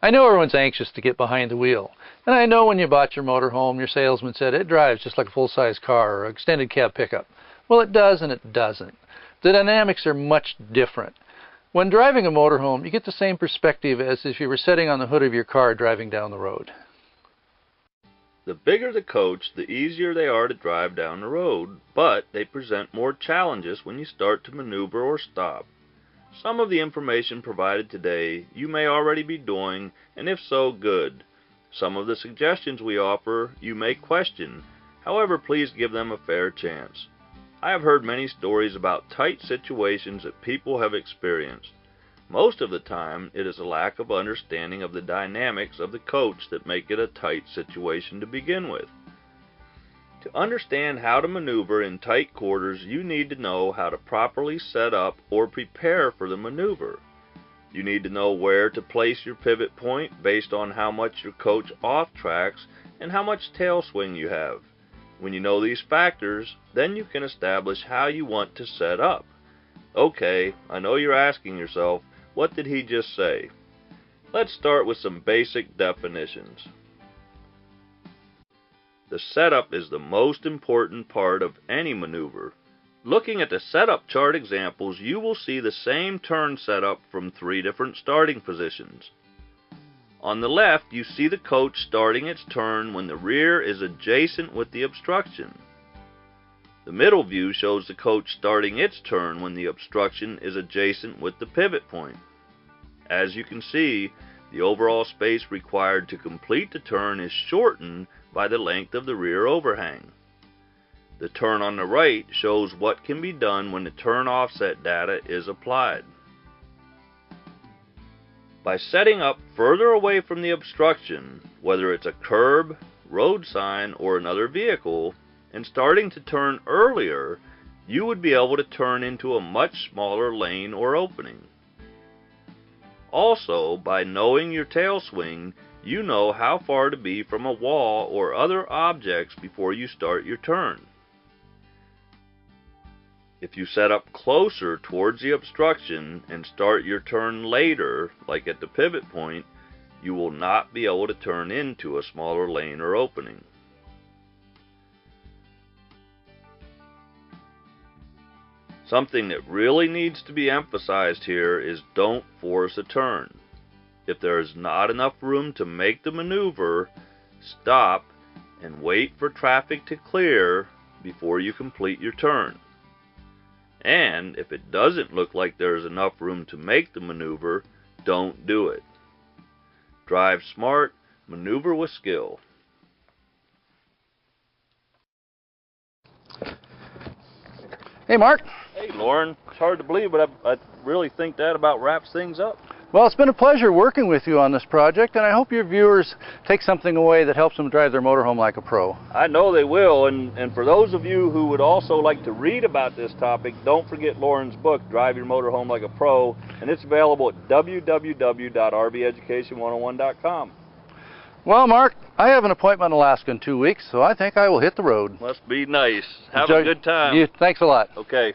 I know everyone's anxious to get behind the wheel, and I know when you bought your motorhome, your salesman said it drives just like a full-size car or extended cab pickup. Well, it does and it doesn't. The dynamics are much different. When driving a motorhome, you get the same perspective as if you were sitting on the hood of your car driving down the road. The bigger the coach, the easier they are to drive down the road, but they present more challenges when you start to maneuver or stop. Some of the information provided today you may already be doing, and if so, good. Some of the suggestions we offer you may question, however, please give them a fair chance. I have heard many stories about tight situations that people have experienced. Most of the time, it is a lack of understanding of the dynamics of the coach that make it a tight situation to begin with. To understand how to maneuver in tight quarters, you need to know how to properly set up or prepare for the maneuver. You need to know where to place your pivot point based on how much your coach off-tracks and how much tail swing you have. When you know these factors, then you can establish how you want to set up. Okay, I know you're asking yourself, what did he just say? Let's start with some basic definitions. The setup is the most important part of any maneuver. Looking at the setup chart examples, you will see the same turn setup from 3 different starting positions. On the left, you see the coach starting its turn when the rear is adjacent with the obstruction. The middle view shows the coach starting its turn when the obstruction is adjacent with the pivot point. As you can see, the overall space required to complete the turn is shortened by the length of the rear overhang. The turn on the right shows what can be done when the turn offset data is applied. By setting up further away from the obstruction, whether it's a curb, road sign, or another vehicle, and starting to turn earlier, you would be able to turn into a much smaller lane or opening. Also, by knowing your tail swing, you know how far to be from a wall or other objects before you start your turn. If you set up closer towards the obstruction and start your turn later, like at the pivot point, you will not be able to turn into a smaller lane or opening. Something that really needs to be emphasized here is don't force a turn. If there is not enough room to make the maneuver, stop and wait for traffic to clear before you complete your turn. And if it doesn't look like there is enough room to make the maneuver, don't do it. Drive smart, maneuver with skill. Hey, Mark. Hey, Lauren. It's hard to believe, but I really think that about wraps things up. Well, it's been a pleasure working with you on this project, and I hope your viewers take something away that helps them drive their motorhome like a pro. I know they will, and for those of you who would also like to read about this topic, don't forget Lauren's book, Drive Your Motorhome Like a Pro, and it's available at www.rveducation101.com. Well, Mark, I have an appointment in Alaska in 2 weeks, so I think I will hit the road. Must be nice. Have a good time. Thanks a lot. Okay.